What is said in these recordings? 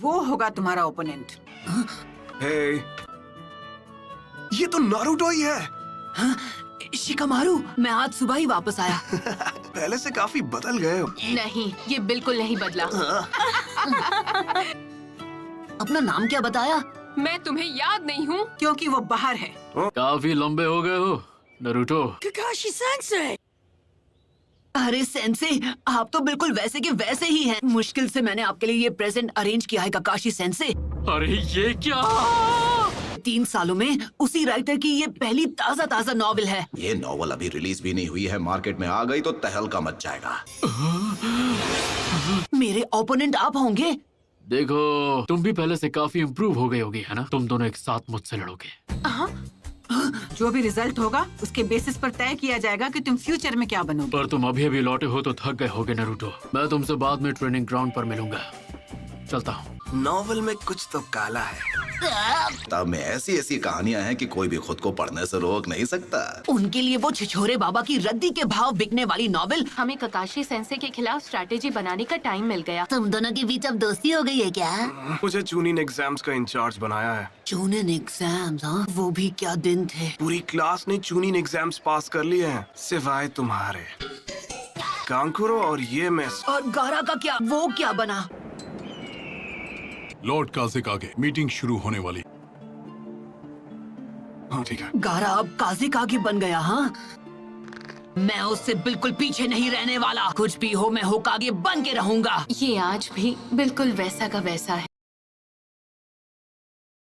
वो होगा तुम्हारा ओपोनेंट। हे, ये तो नारुतो ही है। हाँ, शिकामारू, मैं आज सुबह ही वापस आया। पहले से काफी बदल गए हो। नहीं, ये बिल्कुल नहीं बदला। अपना नाम क्या बताया? मैं तुम्हें याद नहीं हूँ। क्योंकि वो बाहर है। काफी लंबे हो गए हो नारुतो। Kakashi sensei. अरे सेंसे, आप तो बिल्कुल वैसे के वैसे ही हैं। मुश्किल से मैंने आपके लिए ये प्रेजेंट अरेंज किया है काकाशी सेंसे। अरे ये क्या? 3 सालों में उसी राइटर की ये पहली ताजा नॉवेल है। ये नॉवल अभी रिलीज भी नहीं हुई है, मार्केट में आ गई तो तहलका मच जाएगा। मेरे ओपोनेंट आप होंगे। देखो, तुम भी पहले से काफी इम्प्रूव हो गई होगी, है ना? तुम दोनों एक साथ मुझसे लड़ोगे। जो भी रिजल्ट होगा उसके बेसिस पर तय किया जाएगा कि तुम फ्यूचर में क्या बनोगे। पर तुम अभी लौटे हो तो थक गए होगे नारुतो। मैं तुमसे बाद में ट्रेनिंग ग्राउंड पर मिलूंगा। चलता हूँ। नॉवल में कुछ तो काला है। किताब में ऐसी ऐसी कहानियां हैं कि कोई भी खुद को पढ़ने से रोक नहीं सकता। उनके लिए वो छिछोरे बाबा की रद्दी के भाव बिकने वाली नॉवेल। हमें ककाशी सेंसे के खिलाफ स्ट्रैटेजी बनाने का टाइम मिल गया। तुम दोनों के बीच अब दोस्ती हो गई है क्या? मुझे चूनिन एग्जाम्स का इंचार्ज बनाया है। चूनिन एग्जाम्स? हाँ, वो भी क्या दिन थे। पूरी क्लास ने चूनिन एग्जाम्स पास कर लिए हैं, सिवाय तुम्हारे। कांकुरो और ये मिस। और गारा का क्या? वो क्या बना? लॉर्ड काज़ेकागे, मीटिंग शुरू होने वाली। हाँ ठीक है। गारा अब काज़ेकागे बन गया। हाँ, मैं उससे बिल्कुल पीछे नहीं रहने वाला। कुछ भी हो, मैं होकागे बन के रहूंगा। ये आज भी बिल्कुल वैसा का वैसा है।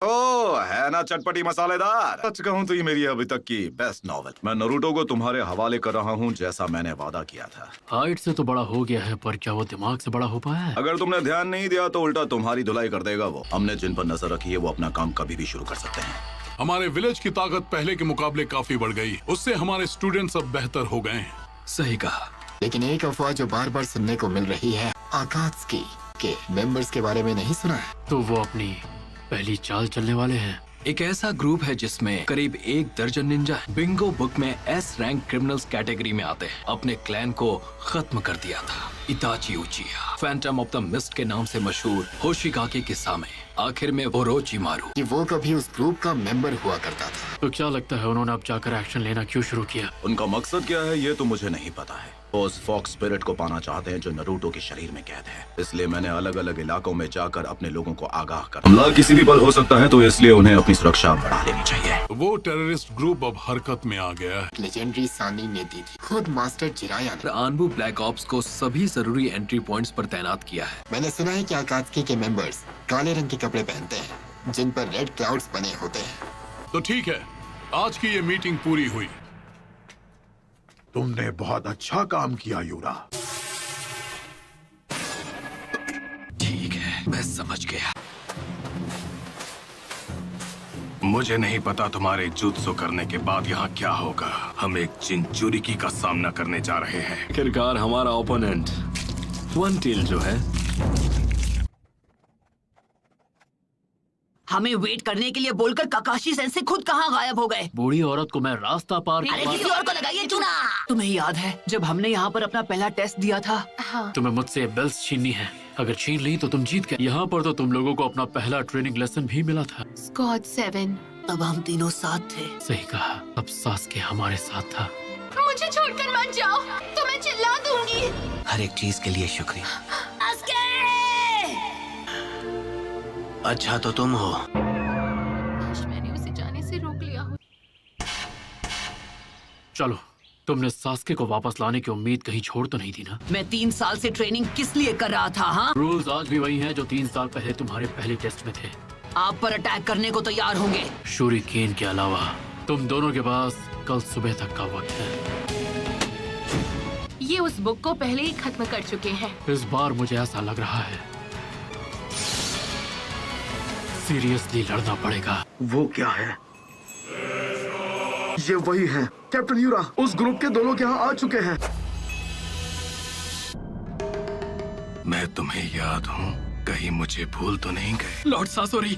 ओ है ना चटपटी मसालेदार। सच कहूँ तो ये मेरी अभी तक की बेस्ट नॉवेल। मैं नारुतो को तुम्हारे हवाले कर रहा हूँ, जैसा मैंने वादा किया था। हाइट से तो बड़ा हो गया है, पर क्या वो दिमाग से बड़ा हो पाया है? अगर तुमने ध्यान नहीं दिया तो उल्टा तुम्हारी धुलाई कर देगा वो। हमने जिन पर नजर रखी है वो अपना काम कभी भी शुरू कर सकते हैं। हमारे विलेज की ताकत पहले के मुकाबले काफी बढ़ गई। उससे हमारे स्टूडेंट्स अब बेहतर हो गए हैं। सही कहा, लेकिन एक अफवाह जो बार बार सुनने को मिल रही है, आकात्सुकी के मेंबर्स के बारे में नहीं सुना है? तो वो अपनी पहली चाल चलने वाले हैं। एक ऐसा ग्रुप है जिसमें करीब 1 दर्जन निंजा बिंगो बुक में एस रैंक क्रिमिनल्स कैटेगरी में आते हैं। अपने क्लैन को खत्म कर दिया था इताची उचिया, फैंटम ऑफ द मिस्ट के नाम से मशहूर होशिगाके के सामने। आखिर में ओरोचिमारू कि वो कभी उस ग्रुप का मेंबर हुआ करता था। तो क्या लगता है उन्होंने अब जाकर एक्शन लेना क्यों शुरू किया? उनका मकसद क्या है ये तो मुझे नहीं पता है। वो उस फॉक्स स्पिरिट को पाना चाहते हैं जो नारुतो के शरीर में कैद है। इसलिए मैंने अलग अलग इलाकों में जाकर अपने लोगों को आगाह कर। हमला किसी भी पल हो सकता है, तो इसलिए उन्हें अपनी सुरक्षा बढ़ा लेनी चाहिए। वो टेररिस्ट ग्रुप अब हरकत में आ गया है। लेजेंडरी सानी ने दी थी, खुद मास्टर जिराया ने। आनबू ब्लैक ऑप्स को सभी जरूरी एंट्री पॉइंट्स पर तैनात किया है। मैंने सुना है कि आकात्सुकी के मेंबर्स काले रंग के कपड़े पहनते हैं जिन पर रेड क्लाउड्स बने होते हैं। तो ठीक है, आज की ये मीटिंग पूरी हुई। तुमने बहुत अच्छा काम किया यूरा। ठीक है, मैं समझ गया। मुझे नहीं पता तुम्हारे जुत्सु करने के बाद यहाँ क्या होगा। हम एक चिंचुरिकी का सामना करने जा रहे हैं। आखिरकार हमारा ओपोनेंट वन टेल जो है। हमें वेट करने के लिए बोलकर काकाशी सेंसे खुद कहाँ गायब हो गए? बूढ़ी औरत को मैं रास्ता पार अरे करवा- किसी और को लगाइए चूना। तुम्हें याद है जब हमने यहाँ पर अपना पहला टेस्ट दिया था? हाँ। तुम्हें मुझसे बेल्स छीननी है। अगर छीन ली तो तुम जीत गए। यहाँ पर तो तुम लोगों को अपना पहला ट्रेनिंग लेसन भी मिला था। स्क्वाड 7। तब हम तीनों साथ थे। सही कहा, अब सास्के हमारे साथ था। मुझे छोड़कर मत जाओ, तो मैं चिल्ला दूंगी। हर एक चीज के लिए शुक्रिया। अच्छा तो तुम हो। काश मैंने उसे जाने से रोक लिया हो। चलो, तुमने सास्के को वापस लाने की उम्मीद कहीं छोड़ तो नहीं दी ना? मैं 3 साल से ट्रेनिंग किस लिए कर रहा था? हाँ, रूल्स आज भी वही हैं जो 3 साल पहले तुम्हारे पहले टेस्ट में थे। आप पर अटैक करने को तैयार होंगे। शूरिकेन के अलावा तुम दोनों के पास कल सुबह तक का वक्त है। ये उस बुक को पहले ही खत्म कर चुके हैं। इस बार मुझे ऐसा लग रहा है सीरियसली लड़ना पड़ेगा। वो क्या है? ये वही है कैप्टन यूरा। उस ग्रुप के दोनों के यहाँ आ चुके हैं। मैं तुम्हें याद हूँ, कहीं मुझे भूल तो नहीं गए? लॉर्ड सासोरी,